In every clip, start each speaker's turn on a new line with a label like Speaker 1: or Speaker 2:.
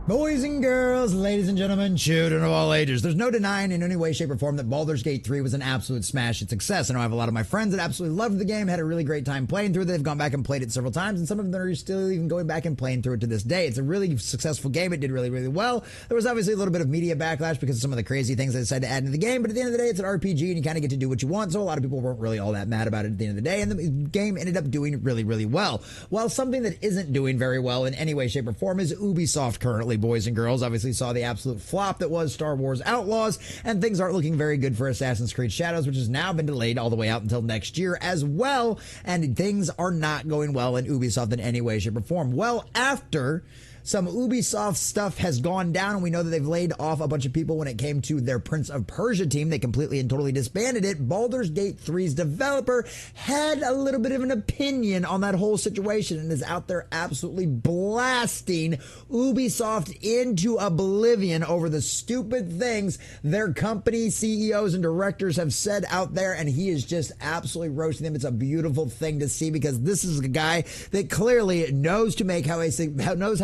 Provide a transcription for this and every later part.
Speaker 1: Boys and girls, ladies and gentlemen, children of all ages, there's no denying in any way, shape, or form that Baldur's Gate 3 was an absolute smash and success. I know I have a lot of my friends that absolutely loved the game, had a really great time playing through it. They've gone back and played it several times, and some of them are still even going back and playing through it to this day. It's a really successful game. It did really, really well. There was obviously a little bit of media backlash because of some of the crazy things they decided to add into the game, but at the end of the day, it's an RPG, and you kind of get to do what you want, so a lot of people weren't really all that mad about it at the end of the day, and the game ended up doing really, really well. While something that isn't doing very well in any way, shape, or form is Ubisoft currently, boys and girls. Obviously saw the absolute flop that was Star Wars Outlaws, and things aren't looking very good for Assassin's Creed Shadows, which has now been delayed all the way out until next year as well, and things are not going well in Ubisoft in any way, shape, or form. Well, after some Ubisoft stuff has gone down, and we know that they've laid off a bunch of people when it came to their Prince of Persia team. They completely and totally disbanded it. Baldur's Gate 3's developer had a little bit of an opinion on that whole situation and is out there absolutely blasting Ubisoft into oblivion over the stupid things their company CEOs and directors have said out there, and he is just absolutely roasting them. It's a beautiful thing to see because this is a guy that clearly knows how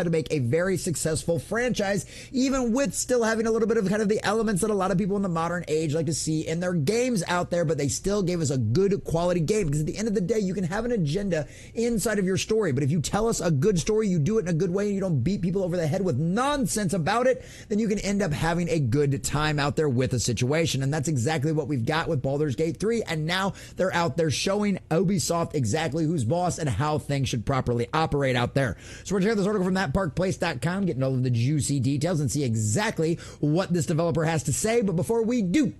Speaker 1: to make a very successful franchise, even with still having a little bit of kind of the elements that a lot of people in the modern age like to see in their games out there, but they still gave us a good quality game, because at the end of the day, you can have an agenda inside of your story, but if you tell us a good story, you do it in a good way, and you don't beat people over the head with nonsense about it, then you can end up having a good time out there with a situation, and that's exactly what we've got with Baldur's Gate 3, and now they're out there showing Ubisoft exactly who's boss and how things should properly operate out there. So we're going to check out this article from thatparkplace.com, getting all of the juicy details and see exactly what this developer has to say. But before we do,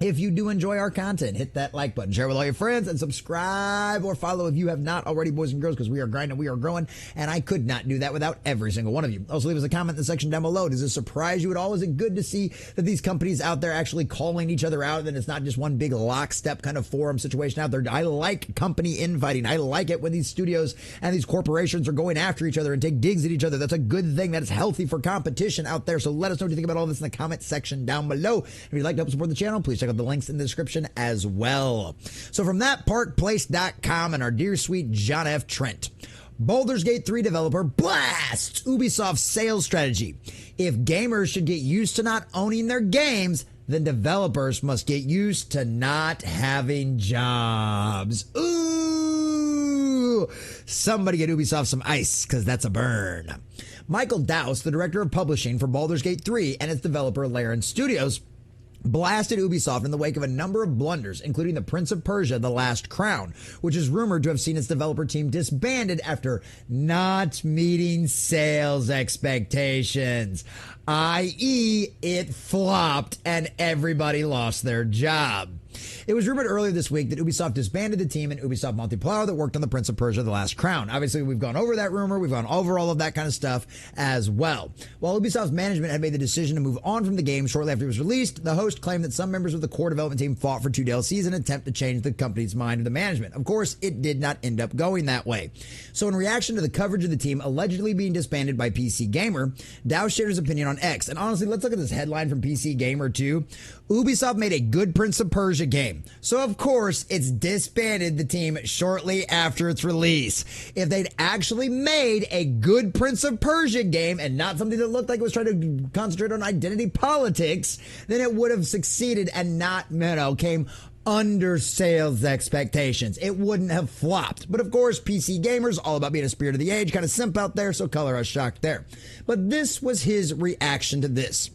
Speaker 1: if you do enjoy our content, hit that like button, share with all your friends, and subscribe or follow if you have not already, boys and girls, because we are grinding, we are growing, and I could not do that without every single one of you. Also, leave us a comment in the section down below. Does it surprise you at all? Is it good to see that these companies out there actually calling each other out, and it's not just one big lockstep kind of forum situation out there? I like company infighting. I like it when these studios and these corporations are going after each other and take digs at each other. That's a good thing. That is healthy for competition out there. So let us know what you think about all this in the comment section down below. If you'd like to help support the channel, please check out the links in the description as well. So from thatparkplace.com and our dear sweet John F. Trent. Baldur's Gate 3 developer blasts Ubisoft's sales strategy. If gamers should get used to not owning their games, then developers must get used to not having jobs. Ooh! Somebody get Ubisoft some ice, because that's a burn. Michael Douse, the director of publishing for Baldur's Gate 3 and its developer Larian Studios, blasted Ubisoft in the wake of a number of blunders, including the Prince of Persia: The Last Crown, which is rumored to have seen its developer team disbanded after not meeting sales expectations, i.e. it flopped and everybody lost their job. It was rumored earlier this week that Ubisoft disbanded the team in Ubisoft Multiplayer that worked on the Prince of Persia: The Last Crown. Obviously, we've gone over that rumor. We've gone over all of that kind of stuff as well. While Ubisoft's management had made the decision to move on from the game shortly after it was released, the host claimed that some members of the core development team fought for 2 DLCs in an attempt to change the company's mind of the management. Of course, it did not end up going that way. So in reaction to the coverage of the team allegedly being disbanded by PC Gamer, Dow shared his opinion on X. And honestly, let's look at this headline from PC Gamer too. Ubisoft made a good Prince of Persia game, so of course it's disbanded the team shortly after its release. If they'd actually made a good Prince of Persia game and not something that looked like it was trying to concentrate on identity politics, then it would have succeeded and not, came under sales expectations. It wouldn't have flopped. But of course, PC Gamer's all about being a spirit of the age kind of simp out there, so color us shocked there. But this was his reaction to this.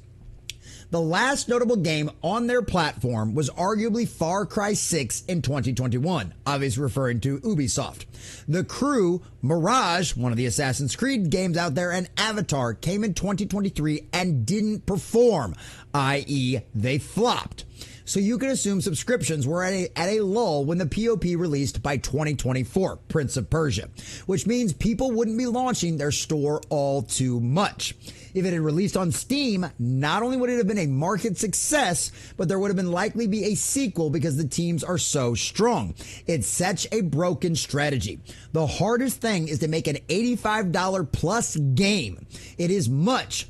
Speaker 1: The last notable game on their platform was arguably Far Cry 6 in 2021, obviously referring to Ubisoft. The Crew, Mirage, one of the Assassin's Creed games out there, and Avatar came in 2023 and didn't perform, i.e. they flopped. So you can assume subscriptions were at a lull when the POP released by 2024, Prince of Persia, which means people wouldn't be launching their store all too much. If it had released on Steam, not only would it have been a market success, but there would have been likely be a sequel because the teams are so strong. It's such a broken strategy. The hardest thing is to make an $85 plus game. It is much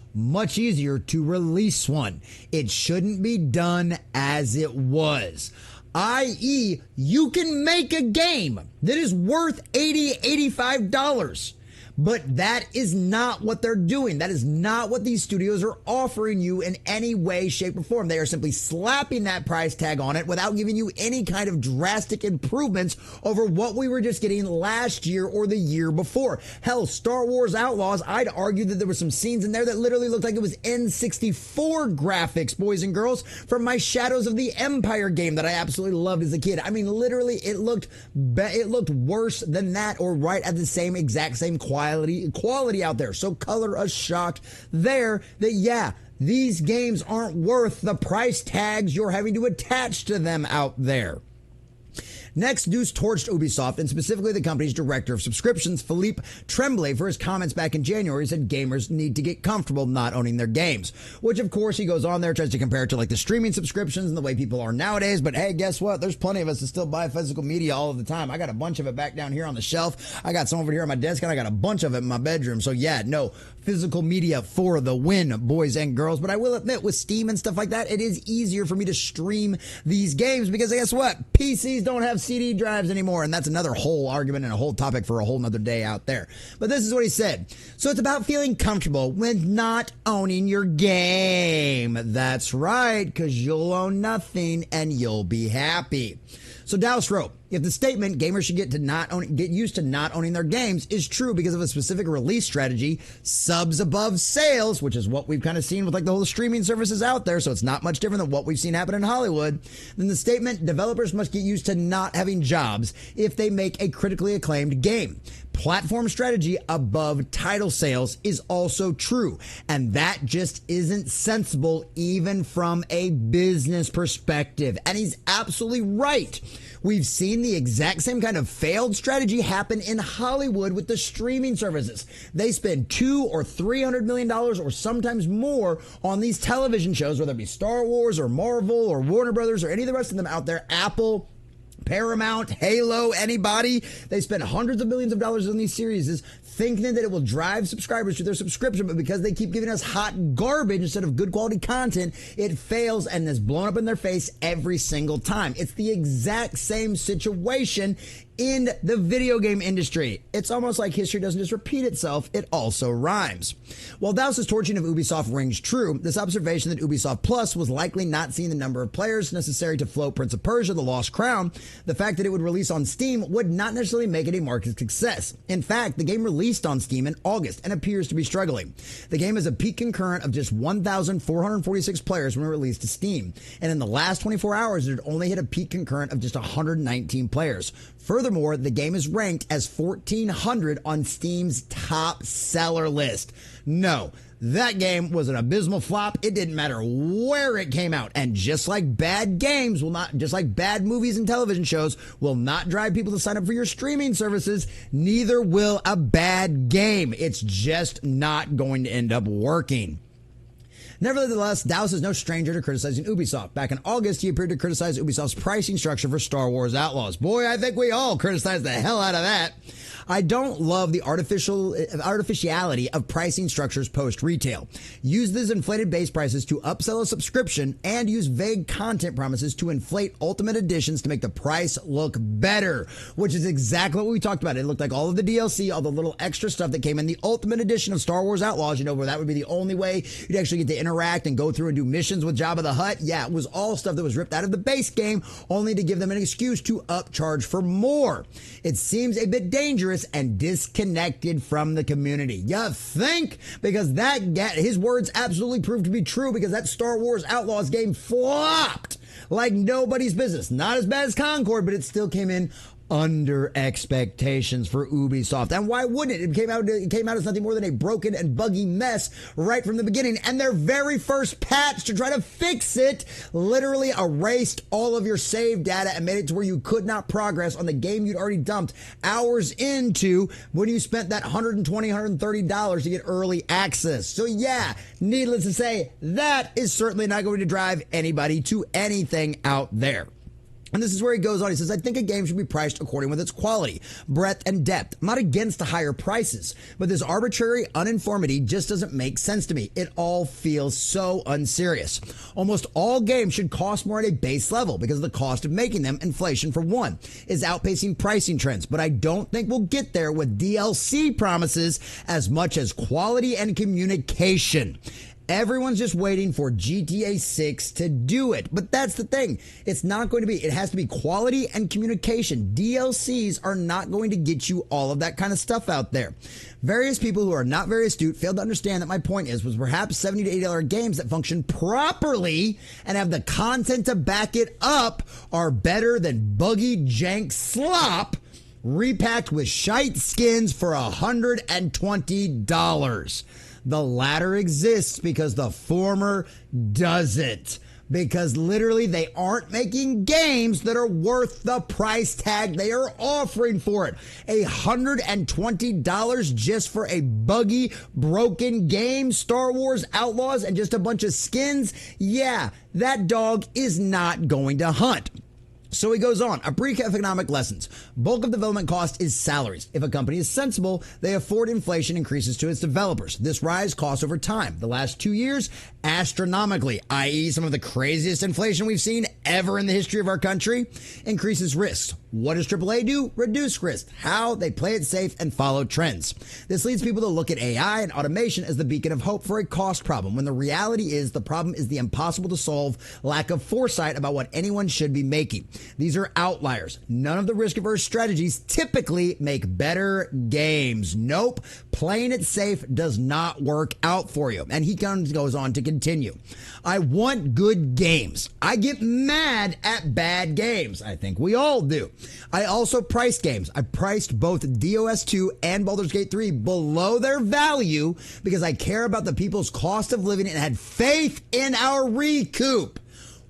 Speaker 1: easier to release one. It shouldn't be done as it was. I.e., you can make a game that is worth $85, But that is not what they're doing. That is not what these studios are offering you in any way, shape, or form. They are simply slapping that price tag on it without giving you any kind of drastic improvements over what we were just getting last year or the year before. Hell, Star Wars Outlaws, I'd argue that there were some scenes in there that literally looked like it was N64 graphics, boys and girls, from my Shadows of the Empire game that I absolutely loved as a kid. I mean, literally, it looked worse than that, or right at the exact same quality out there. So color us shocked there that, yeah, these games aren't worth the price tags you're having to attach to them out there. Next, Douse torched Ubisoft, and specifically the company's director of subscriptions, Philippe Tremblay, for his comments back in January. He said gamers need to get comfortable not owning their games, which of course he goes on there, tries to compare it to like the streaming subscriptions and the way people are nowadays. But hey, guess what? There's plenty of us that still buy physical media all of the time. I got a bunch of it back down here on the shelf. I got some over here on my desk, and I got a bunch of it in my bedroom. So yeah, no, physical media for the win, boys and girls. But I will admit, with Steam and stuff like that, it is easier for me to stream these games because guess what? PCs don't have CD drives anymore, and that's another whole argument and a whole topic for a whole nother day out there. But this is what he said. So it's about feeling comfortable with not owning your game. That's right, because you'll own nothing and you'll be happy. So Douse wrote, if the statement gamers should get used to not owning their games is true because of a specific release strategy, subs above sales, which is what we've kind of seen with like the whole streaming services out there, so it's not much different than what we've seen happen in Hollywood, then the statement developers must get used to not having jobs if they make a critically acclaimed game. Platform strategy above title sales is also true, and that just isn't sensible even from a business perspective. And he's absolutely right. We've seen the exact same kind of failed strategy happen in Hollywood with the streaming services. They spend $200 or $300 million or sometimes more on these television shows, whether it be Star Wars or Marvel or Warner Brothers or any of the rest of them out there, Apple, Paramount, Halo, anybody. They spend hundreds of millions of dollars on these series thinking that it will drive subscribers to their subscription, but because they keep giving us hot garbage instead of good quality content, it fails and is blown up in their face every single time. It's the exact same situation in the video game industry. It's almost like history doesn't just repeat itself, it also rhymes. While Douse's torching of Ubisoft rings true, this observation that Ubisoft Plus was likely not seeing the number of players necessary to float Prince of Persia, The Lost Crown, the fact that it would release on Steam would not necessarily make it a market success. In fact, the game released on Steam in August and appears to be struggling. The game has a peak concurrent of just 1,446 players when it released to Steam, and in the last 24 hours, it only hit a peak concurrent of just 119 players. Furthermore, the game is ranked as 1,400 on Steam's top seller list. No, that game was an abysmal flop. It didn't matter where it came out. And just like bad games just like bad movies and television shows will not drive people to sign up for your streaming services, neither will a bad game. It's just not going to end up working. Nevertheless, Douse is no stranger to criticizing Ubisoft. Back in August, he appeared to criticize Ubisoft's pricing structure for Star Wars Outlaws. Boy, I think we all criticized the hell out of that. I don't love the artificiality of pricing structures post-retail. Use these inflated base prices to upsell a subscription and use vague content promises to inflate ultimate editions to make the price look better, which is exactly what we talked about. It looked like all of the DLC, all the little extra stuff that came in the ultimate edition of Star Wars Outlaws, you know, where that would be the only way you'd actually get to interact and go through and do missions with Jabba the Hutt. Yeah, it was all stuff that was ripped out of the base game, only to give them an excuse to upcharge for more. It seems a bit dangerous and disconnected from the community. You think? Because his words absolutely proved to be true, because that Star Wars Outlaws game flopped like nobody's business. Not as bad as Concord, but it still came in under expectations for Ubisoft. And why wouldn't it? It came out as nothing more than a broken and buggy mess right from the beginning. And their very first patch to try to fix it literally erased all of your save data and made it to where you could not progress on the game you'd already dumped hours into when you spent that $120, $130 to get early access. So yeah, needless to say, that is certainly not going to drive anybody to anything out there. And this is where he goes on. He says, I think a game should be priced according with its quality, breadth, and depth. I'm not against the higher prices, but this arbitrary uniformity just doesn't make sense to me. It all feels so unserious. Almost all games should cost more at a base level because of the cost of making them. Inflation, for one, is outpacing pricing trends, but I don't think we'll get there with DLC promises as much as quality and communication. Everyone's just waiting for GTA 6 to do it. But that's the thing. It's not going to be. It has to be quality and communication. DLCs are not going to get you all of that kind of stuff out there. Various people who are not very astute failed to understand that my point was perhaps $70 to $80 games that function properly and have the content to back it up are better than buggy jank slop repacked with shite skins for $120. The latter exists because the former doesn't. Because literally they aren't making games that are worth the price tag they are offering for it. $120 just for a buggy, broken game, Star Wars Outlaws, and just a bunch of skins? Yeah, that dog is not going to hunt. So he goes on, a brief economic lessons. Bulk of development cost is salaries. If a company is sensible, they afford inflation increases to its developers. This rise costs over time. The last 2 years, astronomically, i.e. some of the craziest inflation we've seen ever in the history of our country, increases risks. What does AAA do? Reduce risk. How? They play it safe and follow trends. This leads people to look at AI and automation as the beacon of hope for a cost problem, when the reality is the problem is the impossible to solve lack of foresight about what anyone should be making. These are outliers. None of the risk-averse strategies typically make better games. Nope. Playing it safe does not work out for you. And he goes on to continue. I want good games. I get mad at bad games. I think we all do. I also priced games. I priced both DOS 2 and Baldur's Gate 3 below their value because I care about the people's cost of living and had faith in our recoup.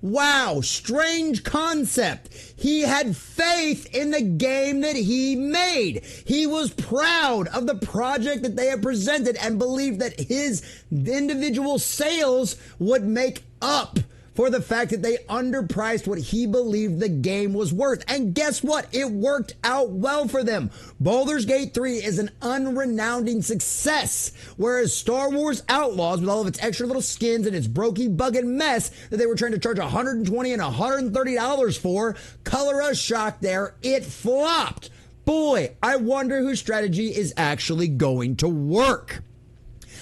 Speaker 1: Wow, strange concept. He had faith in the game that he made. He was proud of the project that they had presented and believed that his individual sales would make up for the fact that they underpriced what he believed the game was worth. And guess what? It worked out well for them. Baldur's Gate 3 is an unrenowned success, whereas Star Wars Outlaws, with all of its extra little skins and its brokey, bugging mess that they were trying to charge $120 and $130 for, color us shocked there, it flopped. Boy, I wonder whose strategy is actually going to work.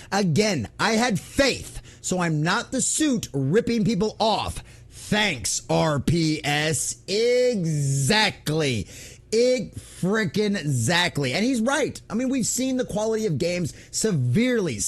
Speaker 1: Again, I had faith. So I'm not the suit ripping people off. Thanks, RPS. Exactly. Exactly. And he's right. I mean, we've seen the quality of games severely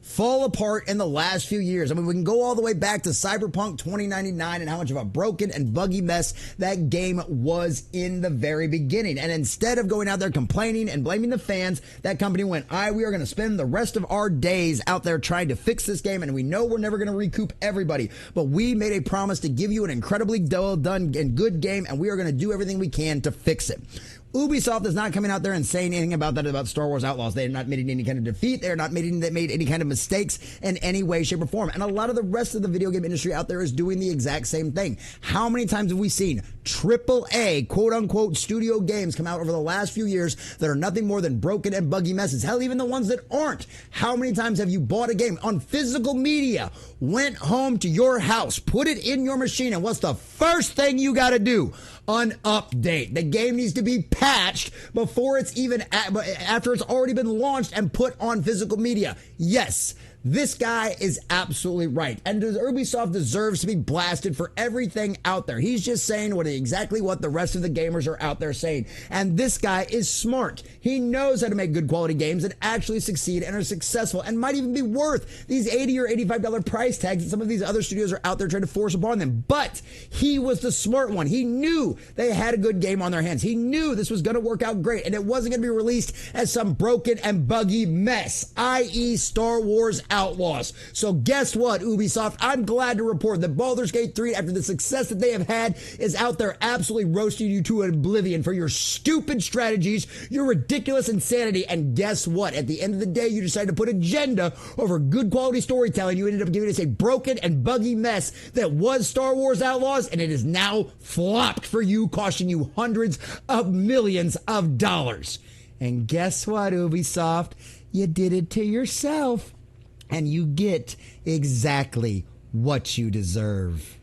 Speaker 1: fall apart in the last few years. I mean, we can go all the way back to Cyberpunk 2099 and how much of a broken and buggy mess that game was in the very beginning. And instead of going out there complaining and blaming the fans, that company went, we are going to spend the rest of our days out there trying to fix this game. And we know we're never going to recoup everybody, but we made a promise to give you an incredibly well done and good game. And we are going to do everything we can to fix it. Ubisoft is not coming out there and saying anything about that about Star Wars Outlaws. They are not admitting any kind of defeat. They are not made any kind of mistakes in any way, shape, or form. And a lot of the rest of the video game industry out there is doing the exact same thing. How many times have we seen AAA, quote-unquote, studio games come out over the last few years that are nothing more than broken and buggy messes? Hell, even the ones that aren't. How many times have you bought a game on physical media, went home to your house, put it in your machine, and what's the first thing you got to do? Update. The game needs to be patched before it's even after it's already been launched and put on physical media. Yes, this guy is absolutely right. And Ubisoft deserves to be blasted for everything out there. He's just saying exactly what the rest of the gamers are out there saying. And this guy is smart. He knows how to make good quality games that actually succeed and are successful and might even be worth these $80 or $85 price tags that some of these other studios are out there trying to force upon them. But he was the smart one. He knew they had a good game on their hands. He knew this was going to work out great and it wasn't going to be released as some broken and buggy mess, i.e. Star Wars Outlaws. So guess what, Ubisoft? I'm glad to report that Baldur's Gate 3, after the success that they have had, is out there absolutely roasting you to oblivion for your stupid strategies, your ridiculous insanity, and guess what? At the end of the day, you decided to put agenda over good quality storytelling. You ended up giving us a broken and buggy mess that was Star Wars Outlaws, and it is now flopped for you, costing you hundreds of millions of dollars. And guess what, Ubisoft? You did it to yourself, and you get exactly what you deserve.